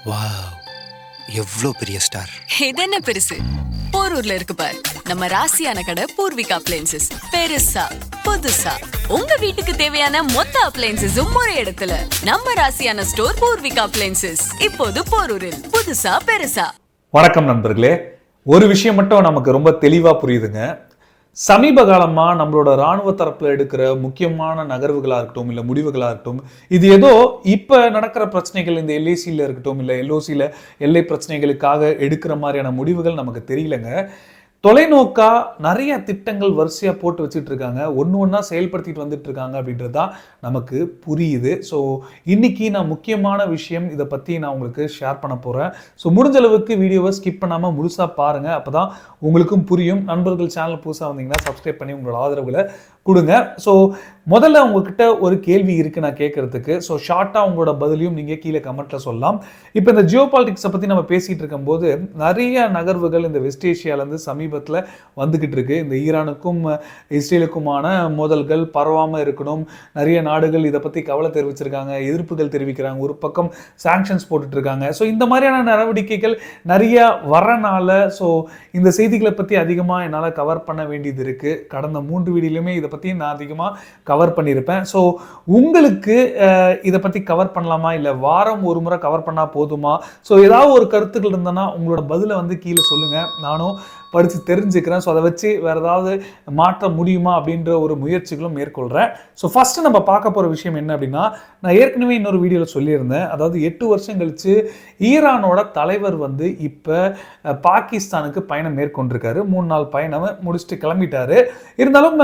Wow, எவ்வளோ பெரிய star! இது என்ன பெருசு? போரூர்ல இருக்கு பார், நம்ம ராசியான கடை பூர்விகா அப்ளையன்சஸ். பெருசா புதுசா உங்க வீட்டுக்கு தேவையான மொத்த அப்ளையன்சஸும் ஒரே இடத்துல. நம்ம ராசியான ஸ்டோர் பூர்விகா அப்ளையன்சஸ் இப்போது போரூரில். புதுசா பெருசா. வணக்கம் நண்பர்களே. ஒரு விஷயம் மட்டும் நமக்கு ரொம்ப தெளிவா புரியுதுங்க. சமீப காலமா நம்மளோட ராணுவ தரப்புல எடுக்கிற முக்கியமான நகர்வுகளா இருக்கட்டும், இல்ல முடிவுகளா இருக்கட்டும், இது ஏதோ இப்ப நடக்கிற பிரச்சனைகள், இந்த எல்ஏசியில இருக்கட்டும், இல்ல எல்ஓசியில எல்லை பிரச்சனைகளுக்காக எடுக்கிற மாதிரியான முடிவுகள் நமக்கு தெரியலங்க. தொலைநோக்கா நிறைய திட்டங்கள் வரிசையா போட்டு வச்சுட்டு இருக்காங்க, ஒன்று ஒன்றா செயல்படுத்திட்டு வந்துட்டு இருக்காங்க அப்படின்றது தான் நமக்கு புரியுது. ஸோ இன்னைக்கு நான் முக்கியமான விஷயம் இதை பற்றி நான் உங்களுக்கு ஷேர் பண்ண போகிறேன். ஸோ முடிஞ்ச அளவுக்கு வீடியோவை ஸ்கிப் பண்ணாமல் முழுசாக பாருங்கள், அப்போ தான் உங்களுக்கும் புரியும். நண்பர்கள் சேனல் புதுசாக வந்தீங்கன்னா சப்ஸ்கிரைப் பண்ணி உங்களோட ஆதரவுகளை கொடுங்க. ஸோ முதல்ல உங்ககிட்ட ஒரு கேள்வி இருக்குது நான் கேட்கறதுக்கு. ஸோ ஷார்ட்டாக உங்களோட பதிலையும் நீங்கள் கீழே கமெண்ட்டில் சொல்லலாம். இப்போ இந்த ஜியோ பாலிட்டிக்ஸை பற்றி நம்ம பேசிகிட்டு இருக்கும்போது நிறைய நகர்வுகள் இந்த வெஸ்ட் ஏஷியாவிலேருந்து சமீபத்தில் வந்துக்கிட்டு இருக்கு. இந்த ஈரானுக்கும் இஸ்ரேலுக்குமான மோதல்கள் பரவாமல் இருக்கணும், நிறைய நாடுகள் இதை பற்றி கவலை தெரிவிச்சிருக்காங்க, எதிர்ப்புகள் தெரிவிக்கிறாங்க, ஒரு பக்கம் சாங்ஷன்ஸ் போட்டுட்டு இருக்காங்க. ஸோ இந்த மாதிரியான நடவடிக்கைகள் நிறைய வரனால ஸோ இந்த செய்திகளை பற்றி அதிகமாக என்னால் கவர் பண்ண வேண்டியது இருக்குது. கடந்த 3 வீடியோலையுமே இதை பற்றி நான் அதிகமாக கவர் பண்ணியிருப்பேன். ஸோ உங்களுக்கு இதை பற்றி கவர் பண்ணலாமா, இல்லை வாரம் ஒரு முறை கவர் பண்ணால் போதுமா? ஸோ ஏதாவது ஒரு கருத்துக்கள் இருந்ததுன்னா உங்களோட பதிலை வந்து கீழே சொல்லுங்கள், நானும் படித்து தெரிஞ்சுக்கிறேன். ஸோ அதை வச்சு வேறு ஏதாவது மாற்ற முடியுமா அப்படின்ற ஒரு முயற்சிகளும் மேற்கொள்கிறேன். ஸோ ஃபஸ்ட்டு நம்ம பார்க்க போகிற விஷயம் என்ன அப்படின்னா, நான் ஏற்கனவே இன்னொரு வீடியோவில் சொல்லியிருந்தேன். அதாவது 8 வருஷம் கழித்து ஈரானோட தலைவர் வந்து இப்போ பாகிஸ்தானுக்கு பயணம் மேற்கொண்டிருக்காரு. 3 நாள் பயணம் முடிச்சுட்டு கிளம்பிட்டாரு. இருந்தாலும்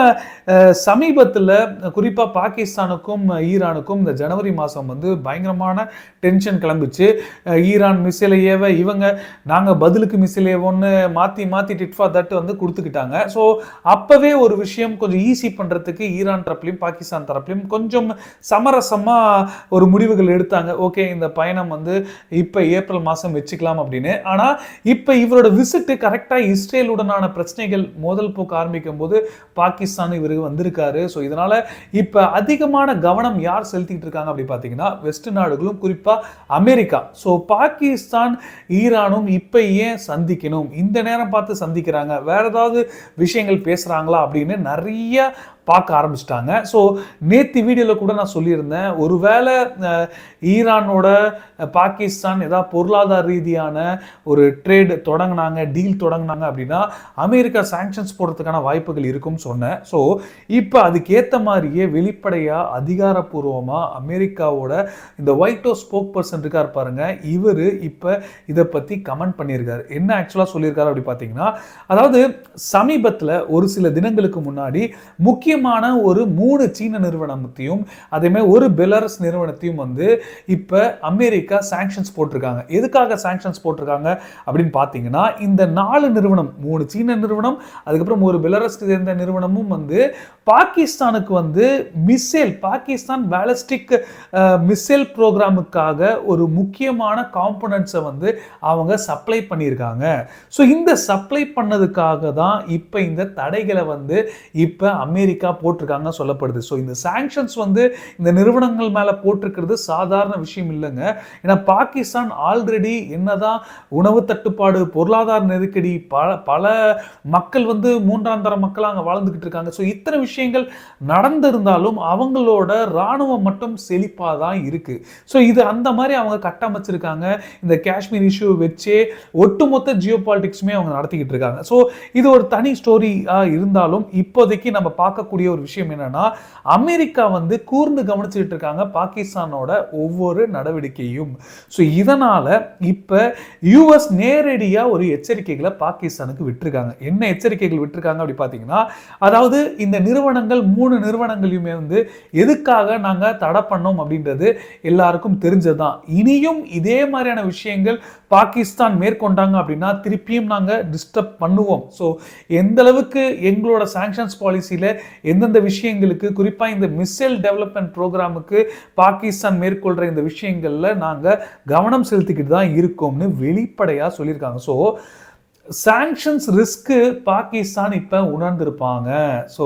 சமீபத்தில் குறிப்பாக பாகிஸ்தானுக்கும் ஈரானுக்கும் இந்த ஜனவரி மாதம் வந்து பயங்கரமான டென்ஷன் கிளம்பிச்சு. ஈரான் மிசைலை ஏவ இவங்க நாங்கள் பதிலுக்கு மிசைல் ஏவோன்னு மாற்றி டிட் ஃபார் தட் வந்து கொடுத்துக்கிட்டாங்க. ஸோ அப்போவே ஒரு விஷயம் கொஞ்சம் ஈஸி பண்ணுறதுக்கு ஈரான் தரப்புலையும் பாகிஸ்தான் தரப்புலையும் கொஞ்சம் சமரசமாக ஒரு முடிவுகள் எடுத்தாங்க. ஓகே, இந்த பயணம் வந்து இப்போ ஏப்ரல் மாதம் வச்சுக்கலாம் அப்படின்னு. ஆனால் இப்போ இவரோட விசிட்டு கரெக்டாக இஸ்ரேலுடனான பிரச்சனைகள் மோதல் போக்க ஆரம்பிக்கும் போது பாகிஸ்தான் இவருக்கு வந்திருக்காரு. ஸோ இதனால் இப்போ அதிகமான கவனம் யார் செலுத்திக்கிட்டு இருக்காங்க அப்படி பார்த்தீங்கன்னா வெஸ்ட் நாடுகளும், குறிப்பாக அமெரிக்கா. ஸோ பாகிஸ்தான் ஈரானும் இப்போ ஏன் சந்திக்கணும், இந்த நேரம் பார்த்து சந்திக்கிறாங்க, வேற ஏதாவது விஷயங்கள் பேசுறாங்களா அப்படின்னு நிறைய பார்க்க ஆரம்பிச்சிட்டாங்க. ஸோ நேற்று வீடியோவில் கூட நான் சொல்லியிருந்தேன், ஒருவேளை ஈரானோட பாகிஸ்தான் ஏதாவது பொருளாதார ரீதியான ஒரு ட்ரேட் தொடங்கினாங்க, டீல் தொடங்கினாங்க அப்படின்னா அமெரிக்கா சாங்ஷன்ஸ் போடுறதுக்கான வாய்ப்புகள் இருக்கும்னு சொன்னேன். ஸோ இப்போ அதுக்கேற்ற மாதிரியே வெளிப்படையாக அதிகாரப்பூர்வமாக அமெரிக்காவோட இந்த ஒயிட் ஹவுஸ் ஸ்போக் பர்சன் இருக்கார் பாருங்க, இவர் இப்போ இதை பற்றி கமெண்ட் பண்ணியிருக்காரு. என்ன ஆக்சுவலாக சொல்லியிருக்காரு அப்படி பார்த்தீங்கன்னா, அதாவது சமீபத்தில் ஒரு சில தினங்களுக்கு முன்னாடி முக்கியமான ஒரு 3 சீன நிறுவனத்தையும் அதேமாதிரி ஒரு பெலாரஸ் நிறுவனத்தையும் வந்து இப்போ அமெரிக்கா சாங்ஷன்ஸ் போட்டிருக்காங்க. எதுக்காக சாங்ஷன்ஸ் போட்டிருக்காங்க அப்படின்னு பார்த்தீங்கன்னா, இந்த 4 நிறுவனம், 3 சீன நிறுவனம், அதுக்கப்புறம் ஒரு பெலாரஸ் சேர்ந்த நிறுவனமும் வந்து பாகிஸ்தானுக்கு வந்து பாகிஸ்தான் பேலிஸ்டிக் மிசைல் ப்ரோக்ராமுக்காக ஒரு முக்கியமான காம்போனன்ட்ஸை வந்து அவங்க சப்ளை பண்ணியிருக்காங்க. ஸோ இந்த சப்ளை பண்ணதுக்காக தான் இப்போ இந்த தடைகளை வந்து இப்போ அமெரிக்கா போட்டிருக்காங்க சொல்லப்படுது. ஸோ இந்த சாங்ஷன்ஸ் வந்து இந்த நிறுவனங்கள் மேலே போட்டிருக்கிறது சாதாரண விஷயம் இல்லைங்க. ஏன்னா பாகிஸ்தான் ஆல்ரெடி என்னதான் உணவு தட்டுப்பாடு, பொருளாதார நெருக்கடி, பல மக்கள் வந்து 3ஆம் தர மக்கள் அங்கே வாழ்ந்துகிட்டு இருக்காங்க. ஸோ இத்தனை விஷயங்கள் நடந்திருந்தாலும் அவங்களோட இராணுவம் மட்டும் செழிப்பாக தான் இருக்கு. ஸோ இது அந்த மாதிரி அவங்க கட்டமைச்சிருக்காங்க. இந்த காஷ்மீர் இஷ்யூ வச்சே ஒட்டுமொத்த ஜியோ பாலிட்டிக்ஸுமே அவங்க நடத்திக்கிட்டு இருக்காங்க. ஸோ இது ஒரு தனி ஸ்டோரி இருந்தாலும் இப்போதைக்கு நம்ம பார்க்கக்கூடிய ஒரு விஷயம் என்னன்னா, அமெரிக்கா வந்து கூர்ந்து கவனிச்சுட்டு இருக்காங்க பாகிஸ்தானோட ஒவ்வொரு நடவடிக்கையும். ஸோ இதனால இப்ப யுஎஸ் நேரடியா ஒரு எச்சரிக்கைகளை பாகிஸ்தானுக்கு விட்டுருக்காங்க. என்ன எச்சரிக்கைகள் விட்டுருக்காங்க அப்படி பார்த்தீங்கன்னா, அதாவது இந்த நிறுவனங்கள் 3 நிறுவனங்களையுமே வந்து எதுக்காக நாங்க தடை பண்ணோம் அப்படின்றது எல்லாருக்கும் தெரிஞ்சதுதான். இனியும் இதே மாதிரியான விஷயங்கள் பாகிஸ்தான் மேற்கொண்டாங்க அப்படின்னா திருப்பியும் நாங்க டிஸ்டர்ப் பண்ணுவோம். ஸோ எந்த அளவுக்கு எங்களோட சாங்ஷன்ஸ் பாலிசியில எந்தெந்த விஷயங்களுக்கு, குறிப்பாக இந்த மிசைல் டெவலப்மெண்ட் ப்ரோக்ராமுக்கு பாகிஸ்தான் மேற்கொள்கிற இந்த விஷயங்களில் நாங்கள் கவனம் செலுத்திக்கிட்டு தான் இருக்கோம்னு வெளிப்படையாக சொல்லியிருக்காங்க. ஸோ சாங்ஷன்ஸ் ரிஸ்க்கு பாகிஸ்தான் இப்போ உணர்ந்திருப்பாங்க. ஸோ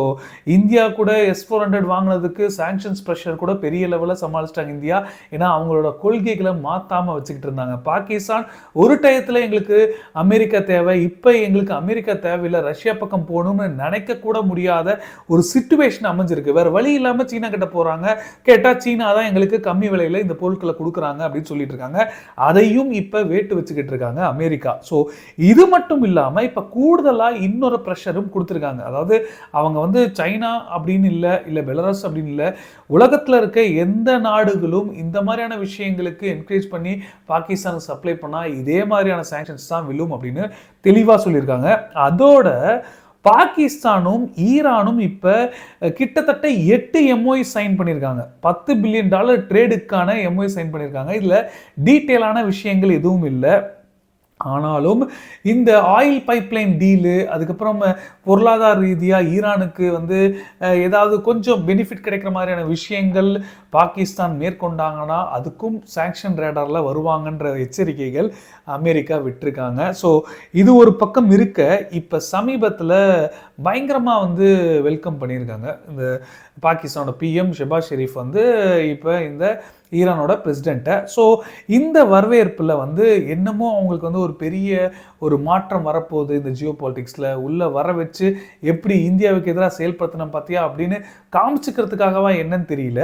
இந்தியா கூட S-400 வாங்கினதுக்கு சாங்ஷன்ஸ் ப்ரெஷர் கூட பெரிய லெவலில் சமாளிச்சிட்டாங்க இந்தியா. ஏன்னா அவங்களோட கொள்கைகளை மாற்றாமல் வச்சுக்கிட்டு இருந்தாங்க. பாகிஸ்தான் ஒரு டயத்தில் எங்களுக்கு அமெரிக்கா தேவை, இப்போ எங்களுக்கு அமெரிக்கா தேவையில்லை, ரஷ்யா பக்கம் போகணும்னு நினைக்க கூட முடியாத ஒரு சிச்சுவேஷன் அமைஞ்சிருக்கு. வேறு வழி இல்லாமல் சீனா கிட்ட போகிறாங்க. கேட்டால் சீனா தான் எங்களுக்கு கம்மி விலையில் இந்த பொருட்களை கொடுக்குறாங்க அப்படின்னு சொல்லிட்டு இருக்காங்க. அதையும் இப்போ வேட்டு வச்சுக்கிட்டு இருக்காங்க அமெரிக்கா. ஸோ இது மட்டும் இல்லாம இப்ப கூடுதலா இன்னொரு பிரஷரும் கொடுத்திருக்காங்க. அதாவது அவங்க வந்து சைனா அப்படின்னு இல்ல பெலாரஸ் அப்படின்னு இல்ல, உலகத்துல இருக்க எந்த நாடுகளும் இந்த மாதிரியான விஷயங்களுக்கு என்கரேஜ் பண்ணி பாகிஸ்தானுக்கு சப்ளை பண்ணா இதே மாதிரியான சாங்ஷன்ஸ் தான் விழும் அப்படின்னு தெளிவா சொல்லியிருக்காங்க. அதோட பாகிஸ்தானும் ஈரானும் இப்ப கிட்டத்தட்ட 8 MOU சைன் பண்ணியிருக்காங்க. $10 பில்லியன் ட்ரேடுக்கான MOU சைன் பண்ணியிருக்காங்க. இதுல டீட்டெயிலான விஷயங்கள் எதுவும் இல்லை. ஆனாலும் இந்த ஆயில் பைப்லைன் டீலு, அதுக்கப்புறம் பொருளாதார ரீதியாக ஈரானுக்கு வந்து ஏதாவது கொஞ்சம் பெனிஃபிட் கிடைக்கிற மாதிரியான விஷயங்கள் பாகிஸ்தான் மேற்கொண்டாங்கன்னா அதுக்கும் சாங்ஷன் ரேடாரில் வருவாங்கன்ற எச்சரிக்கைகள் அமெரிக்கா விட்டுருக்காங்க. ஸோ இது ஒரு பக்கம் இருக்க இப்போ சமீபத்தில் பயங்கரமாக வந்து வெல்கம் பண்ணியிருக்காங்க. இந்த பாகிஸ்தானோட PM ஷெபாஸ் ஷெரீஃப் வந்து இப்போ இந்த ஈரானோட பிரசிடெண்ட்டை. ஸோ இந்த வரவேற்பில் வந்து என்னமோ அவங்களுக்கு வந்து ஒரு பெரிய ஒரு மாற்றம் வரப்போகுது இந்த ஜியோ பாலிட்டிக்ஸில் உள்ளே வர வச்சு எப்படி இந்தியாவுக்கு எதிராக செயல்படுத்தணும் பார்த்தியா அப்படின்னு காமிச்சிக்கிறதுக்காகவா என்னன்னு தெரியல.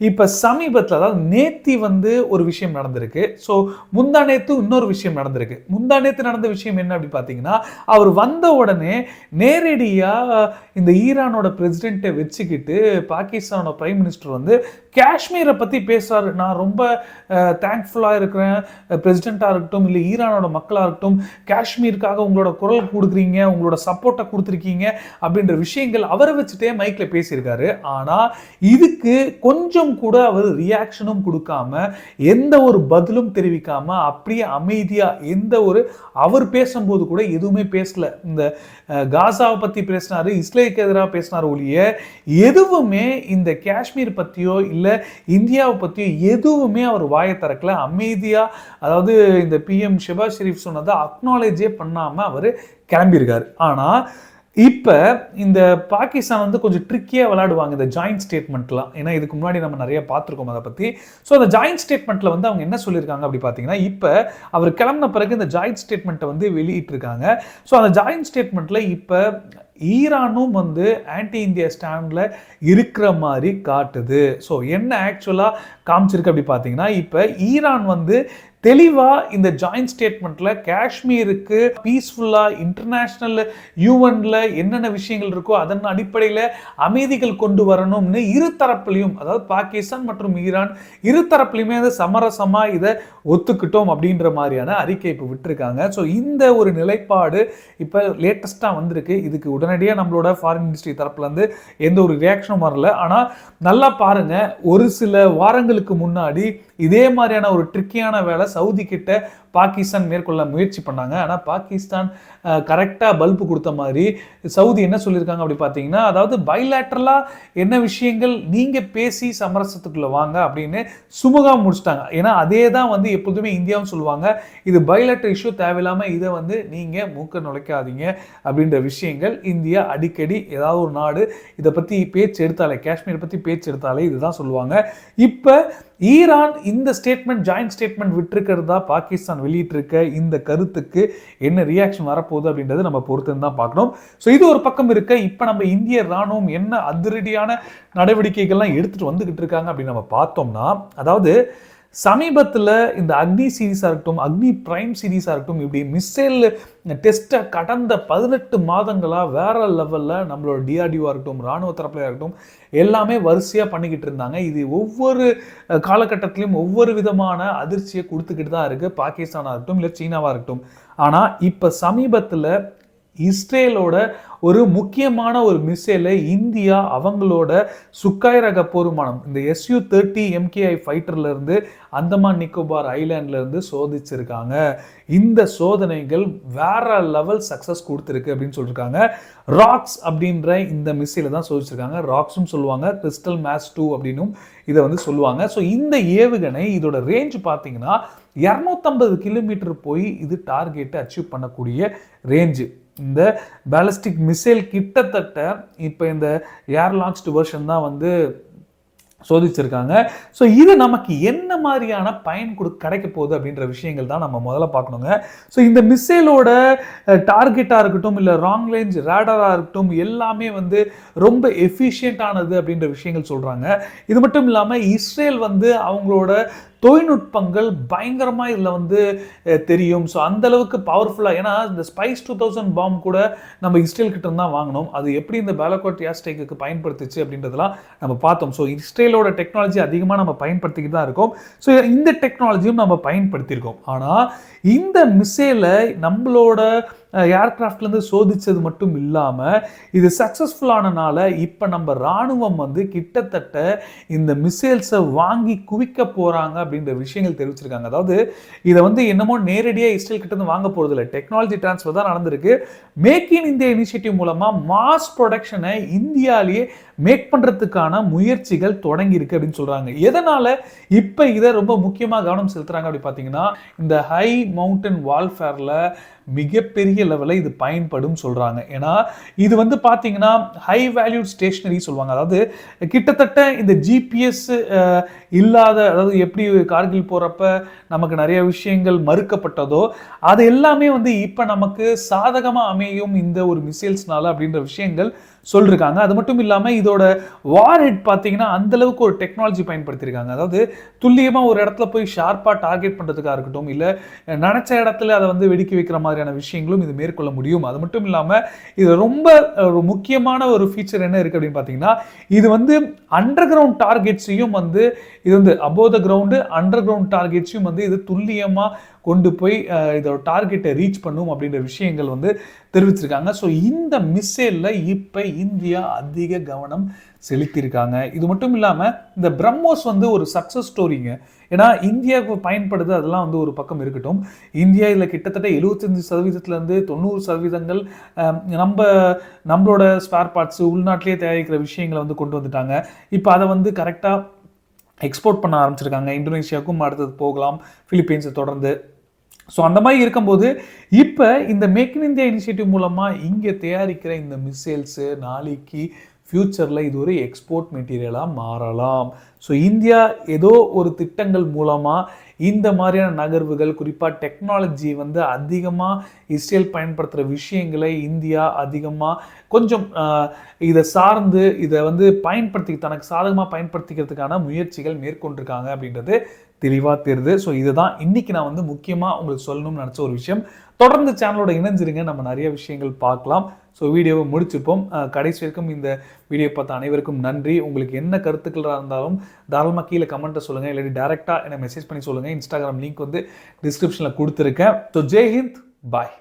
இப்போ சமீபத்தில் அதாவது நேத்தி வந்து ஒரு விஷயம் நடந்திருக்கு. ஸோ முந்தா நேத்து இன்னொரு விஷயம் நடந்திருக்கு. முந்தா நேத்து நடந்த விஷயம் என்ன அப்படி பார்த்தீங்கன்னா, அவர் வந்த உடனே நேரடியாக இந்த ஈரானோட பிரசிடெண்ட்டை வச்சுக்கிட்டு பாகிஸ்தானோட பிரைம் மினிஸ்டர் வந்து காஷ்மீரை பற்றி பேசுகிறாரு. நான் ரொம்ப தேங்க்ஃபுல்லாக இருக்கிறேன், பிரசிடெண்ட்டாக இருக்கட்டும் இல்லை ஈரானோட மக்களாக இருக்கட்டும், காஷ்மீருக்காக உங்களோட குரல் கொடுக்குறீங்க, உங்களோட சப்போர்ட்டை கொடுத்துருக்கீங்க அப்படின்ற விஷயங்கள் அவரை வச்சுட்டே மைக்கில் பேசியிருக்காரு. ஆனால் இதுக்கு கொஞ்சம் கூட அவர் ரியாக்ஷனும் கொடுக்காம எந்த ஒரு பதிலும் தெரிவிக்காம அப்படியே அமைதியாக எந்த ஒரு அவர் பேசும்போது கூட எதுவுமே பேசல. இந்த காசாவை பற்றி பேசினாரு, இஸ்ரேலுக்கு எதிராக பேசினார் ஒழிய எதுவுமே இந்த காஷ்மீர் பற்றியோ இல்லை இந்தியாவை பற்றியோ எதுவுமே அவர் வாயை திறக்கல. அமைதியாக அதாவது இந்த PM ஷெபாஸ் ஷெரீஃப் சொன்னதை அக்னாலேஜே பண்ணாமல் அவர் கிளம்பியிருக்காரு. ஆனால் இப்போ இந்த பாகிஸ்தான் வந்து கொஞ்சம் ட்ரிக்கியாக விளையாடுவாங்க இந்த ஜாயிண்ட் ஸ்டேட்மெண்ட்லாம். ஏன்னா இதுக்கு முன்னாடி நம்ம நிறைய பார்த்துருக்கோம் அதை பற்றி. ஸோ அந்த ஜாயிண்ட் ஸ்டேட்மெண்ட்டில் வந்து அவங்க என்ன சொல்லியிருக்காங்க அப்படி பார்த்தீங்கன்னா, இப்போ அவர் கிளம்பின பிறகு இந்த ஜாயிண்ட் ஸ்டேட்மெண்ட்டை வந்து வெளியிட்டிருக்காங்க. ஸோ அந்த ஜாயிண்ட் ஸ்டேட்மெண்ட்டில் இப்போ ஈரானும் வந்து ஆன்டி இந்தியா ஸ்டாண்டில் இருக்கிற மாதிரி காட்டுது. ஸோ என்ன ஆக்சுவலாக காமிச்சிருக்கு அப்படி பார்த்தீங்கன்னா, இப்போ ஈரான் வந்து தெளிவாக இந்த ஜாயிண்ட் ஸ்டேட்மெண்ட்டில் காஷ்மீருக்கு பீஸ்ஃபுல்லாக இன்டர்நேஷ்னல் யூஎன்ல என்னென்ன விஷயங்கள் இருக்கோ அதன் அடிப்படையில் அமைதிகள் கொண்டு வரணும்னு இரு தரப்புலையும், அதாவது பாகிஸ்தான் மற்றும் ஈரான் இரு தரப்புலையுமே வந்து சமரசமாக இதை ஒத்துக்கிட்டோம் அப்படின்ற மாதிரியான அறிக்கை இப்போ விட்டுருக்காங்க. ஸோ இந்த ஒரு நிலைப்பாடு இப்போ லேட்டஸ்ட்டாக வந்திருக்கு. இதுக்கு உடனடியாக நம்மளோட ஃபாரின் மினிஸ்ட்ரி தரப்புலேருந்து எந்த ஒரு ரியாக்ஷனும் வரல. ஆனால் நல்லா பாருங்கள், ஒரு சில வாரங்களுக்கு முன்னாடி இதே மாதிரியான ஒரு ட்ரிக்கியான வேலை சவுதி கிட்ட பாகிஸ்தான் மேற்கொள்ள முயற்சி பண்ணாங்க. ஆனால் பாகிஸ்தான் கரெக்டாக பல்பு கொடுத்த மாதிரி சவுதி என்ன சொல்லியிருக்காங்க அப்படி பார்த்தீங்கன்னா, அதாவது பைலேட்ரலாக என்ன விஷயங்கள் நீங்கள் பேசி சமரசத்துக்குள்ளே வாங்க அப்படின்னு சுமூகமாக முடிச்சிட்டாங்க. ஏன்னா அதே தான் வந்து எப்போதுமே இந்தியாவும் சொல்லுவாங்க, இது பைலேட்ரல் இஷ்யூ, தேவையில்லாமல் இதை வந்து நீங்கள் மூக்க நுழைக்காதீங்க அப்படின்ற விஷயங்கள் இந்தியா அடிக்கடி ஏதாவது ஒரு நாடு இதை பற்றி பேச்சு எடுத்தாலே, காஷ்மீர் பற்றி பேச்சு எடுத்தாலே இதுதான் சொல்லுவாங்க. இப்போ ஈரான் இந்த ஸ்டேட்மெண்ட் ஜாயிண்ட் ஸ்டேட்மெண்ட் விட்டுருக்கிறதா பாகிஸ்தான் வெளியிட்டிருக்க இந்த கருத்துக்கு என்ன ரியாக்ஷன் வரப்போகுது அப்படின்றது நம்ம பொறுத்து தான் பார்க்கணும். ஸோ இது ஒரு பக்கம் இருக்க, இப்போ நம்ம இந்திய ராணுவம் என்ன அதிரடியான நடவடிக்கைகள்லாம் எடுத்துகிட்டு வந்துக்கிட்டு இருக்காங்க அப்படின்னு நம்ம பார்த்தோம்னா, அதாவது சமீபத்தில் இந்த அக்னி சீரீஸாக இருக்கட்டும், அக்னி பிரைம் சீரீஸாக இருக்கட்டும், இப்படி மிசைல் டெஸ்ட்டை கடந்த 18 மாதங்களாக வேற லெவலில் நம்மளோட DRDO இருக்கட்டும், இராணுவ தரப்பில் இருக்கட்டும் எல்லாமே வரிசையாக பண்ணிக்கிட்டு இருந்தாங்க. இது ஒவ்வொரு காலகட்டத்திலையும் ஒவ்வொரு விதமான அதிர்ச்சியை கொடுத்துக்கிட்டு தான் இருக்குது, பாகிஸ்தானாக இருக்கட்டும் இல்லை சீனாவாக இருக்கட்டும். ஆனால் இப்போ சமீபத்தில் இஸ்ரேலோட ஒரு முக்கியமான ஒரு மிசைலை இந்தியா அவங்களோட சுக்காய் ரக போர் விமானம் இந்த Su-30 MKI ஃபைட்டர்ல இருந்து அந்தமான் நிக்கோபார் ஐலாண்ட்ல இருந்து சோதிச்சிருக்காங்க. இந்த சோதனைகள் வேற லெவல் சக்சஸ் கொடுத்துருக்கு அப்படின்னு சொல்லியிருக்காங்க. ராக்ஸ் அப்படின்ற இந்த மிசைலை தான் சோதிச்சிருக்காங்க. ராக்ஸும் சொல்லுவாங்க, கிறிஸ்டல் மேஸ் 2 அப்படின்னும் இதை வந்து சொல்லுவாங்க. ஸோ இந்த ஏவுகணை இதோட ரேஞ்ச் பார்த்தீங்கன்னா 250 கிலோமீட்டர் போய் இது டார்கெட்டை அச்சீவ் பண்ணக்கூடிய ரேஞ்சு. இந்த பேலிஸ்டிக் மிசைல் கிட்டத்தட்ட இப்போ இந்த ஏர் லான்ச்டு வெர்ஷன் தான் வந்து சோதிச்சிருக்காங்க. ஸோ இது நமக்கு என்ன மாதிரியான பயன் கிடைக்க போகுது அப்படின்ற விஷயங்கள் தான் நம்ம முதல்ல பார்க்கணுங்க. ஸோ இந்த மிசைலோட டார்கெட்டாக இருக்கட்டும், இல்லை ராங் ரேஞ்ச் ரேடராக இருக்கட்டும், எல்லாமே வந்து ரொம்ப எஃபிஷியண்டானது அப்படின்ற விஷயங்கள் சொல்கிறாங்க. இது மட்டும் இல்லாமல் இஸ்ரேல் வந்து அவங்களோட தொழில்நுட்பங்கள் பயங்கரமாக இதில் வந்து தெரியும். ஸோ அந்தளவுக்கு பவர்ஃபுல்லாக, ஏன்னா இந்த ஸ்பைஸ் 2000 பாம் கூட நம்ம இஸ்ரேல் கிட்ட தான் வாங்கினோம். அது எப்படி இந்த பாலகோட் ஏர்ஸ்ட்ரைக்கு பயன்படுத்துச்சு அப்படின்றதெல்லாம் நம்ம பார்த்தோம். ஸோ இஸ்ரேலோட டெக்னாலஜி அதிகமாக நம்ம பயன்படுத்திக்கிட்டு தான் இருக்கோம். ஸோ இந்த டெக்னாலஜியும் நம்ம பயன்படுத்தியிருக்கோம். ஆனால் இந்த மிசைலை நம்மளோட ஏர்கிராஃப்ட்லேருந்து சோதித்தது மட்டும் இல்லாமல் இது சக்ஸஸ்ஃபுல்லானனால இப்போ நம்ம இராணுவம் வந்து கிட்டத்தட்ட இந்த மிசைல்ஸை வாங்கி குவிக்க போகிறாங்க அப்படின்ற விஷயங்கள் தெரிவிச்சிருக்காங்க. அதாவது இதை வந்து என்னமோ நேரடியாக இஸ்ரேல் கிட்டேருந்து வாங்க போகிறது இல்லை, டெக்னாலஜி டிரான்ஸ்ஃபர் தான் நடந்திருக்கு. மேக் இன் இந்தியா இனிஷியேட்டிவ் மூலமாக மாஸ் ப்ரொடக்ஷனை இந்தியாவிலேயே மேக் பண்ணுறதுக்கான முயற்சிகள் தொடங்கியிருக்கு அப்படின்னு சொல்கிறாங்க. எதனால் இப்போ இதை ரொம்ப முக்கியமாக கவனம் செலுத்துகிறாங்க அப்படி பார்த்தீங்கன்னா, இந்த ஹை மவுண்டன் வார்ஃபேரில் மிகப்பெரிய லெவலில் இது பயன்படும் சொல்கிறாங்க. ஏன்னா இது வந்து பார்த்தீங்கன்னா ஹை வேல்யூட் ஸ்டேஷனரி சொல்லுவாங்க. அதாவது கிட்டத்தட்ட இந்த ஜிபிஎஸ் இல்லாத, அதாவது எப்படி கார்கில் போகிறப்ப நமக்கு நிறைய விஷயங்கள் மறுக்கப்பட்டதோ அது எல்லாமே வந்து இப்போ நமக்கு சாதகமாக அமையும் இந்த ஒரு மிசைல்ஸ்னால அப்படின்ற விஷயங்கள் சொல்லியிருக்காங்க. அது மட்டும் இல்லாமல் இதோட வார் ஹெட் பார்த்தீங்கன்னா அந்தளவுக்கு ஒரு டெக்னாலஜி பயன்படுத்தியிருக்காங்க. அதாவது துல்லியமாக ஒரு இடத்துல போய் ஷார்ப்பாக டார்கெட் பண்ணுறதுக்காக இருக்கட்டும், இல்லை நினச்ச இடத்துல அதை வந்து வெடிக்க வைக்கிற மாதிரியான விஷயங்களும் இது மேற்கொள்ள முடியும். அது மட்டும் இல்லாமல் இது ரொம்ப ஒரு முக்கியமான ஒரு ஃபீச்சர் என்ன இருக்குது அப்படின்னு பார்த்தீங்கன்னா, இது வந்து அண்டர் கிரவுண்ட் டார்கெட்ஸையும் வந்து இது வந்து above the ground under ground டார்கெட்ஸையும் வந்து இது துல்லியமாக கொண்டு போய் இதோட டார்கெட்டை ரீச் பண்ணும் அப்படின்ற விஷயங்கள் வந்து தெரிவிச்சிருக்காங்க. ஸோ இந்த மிசைலில் இப்போ இந்தியா அதிக கவனம் செலுத்தியிருக்காங்க. இது மட்டும் இல்லாமல் இந்த பிரம்மோஸ் வந்து ஒரு சக்ஸஸ் ஸ்டோரிங்க. ஏன்னா இந்தியாவுக்கு பயன்படுது, அதெல்லாம் வந்து ஒரு பக்கம் இருக்கட்டும். இந்தியா இதில் கிட்டத்தட்ட 75% 90% நம்மளோட ஸ்பேர் பார்ட்ஸு உள்நாட்டிலேயே தயாரிக்கிற விஷயங்களை வந்து கொண்டு வந்துட்டாங்க. இப்போ அதை வந்து கரெக்டாக எக்ஸ்போர்ட் பண்ண ஆரம்பிச்சிருக்காங்க. இந்தோனேஷியாவுக்கும் அடுத்தது போகலாம், பிலிப்பைன்ஸை தொடர்ந்து. ஸோ அந்த மாதிரி இருக்கும்போது இப்போ இந்த மேக் இன் இந்தியா இனிஷியேட்டிவ் மூலமாக இங்கே தயாரிக்கிற இந்த மிசைல்ஸு நாளைக்கு ஃப்யூச்சரில் இது ஒரு எக்ஸ்போர்ட் மெட்டீரியலாக மாறலாம். ஸோ இந்தியா ஏதோ ஒரு திட்டங்கள் மூலமாக இந்த மாதிரியான நகர்வுகள், குறிப்பாக டெக்னாலஜி வந்து அதிகமாக இஸ்ரேல் பயன்படுத்துகிற விஷயங்களை இந்தியா அதிகமாக கொஞ்சம் இதை சார்ந்து இதை வந்து தனக்கு சாதகமாக பயன்படுத்திக்கிறதுக்கான முயற்சிகள் மேற்கொண்டிருக்காங்க அப்படின்றது தெளிவாக தெரியுது. ஸோ இதுதான் இன்றைக்கி நான் வந்து முக்கியமாக உங்களுக்கு சொல்லணும்னு நினச்ச ஒரு விஷயம். தொடர்ந்து சேனலோட இணைஞ்சிருங்க, நம்ம நிறைய விஷயங்கள் பார்க்கலாம். ஸோ வீடியோவை முடிச்சுப்போம். கடைசி வரைக்கும் இந்த வீடியோ பார்த்த அனைவருக்கும் நன்றி. உங்களுக்கு என்ன கருத்துக்களாக இருந்தாலும் தாராளமாக கீழே கமெண்ட்டை சொல்லுங்கள், இல்லாட்டி டேரெக்டாக என்னை மெசேஜ் பண்ணி சொல்லுங்கள். இன்ஸ்டாகிராம் லிங்க் வந்து டிஸ்கிரிப்ஷனில் கொடுத்துருக்கேன். ஸோ ஜெய் ஹிந்த், பாய்.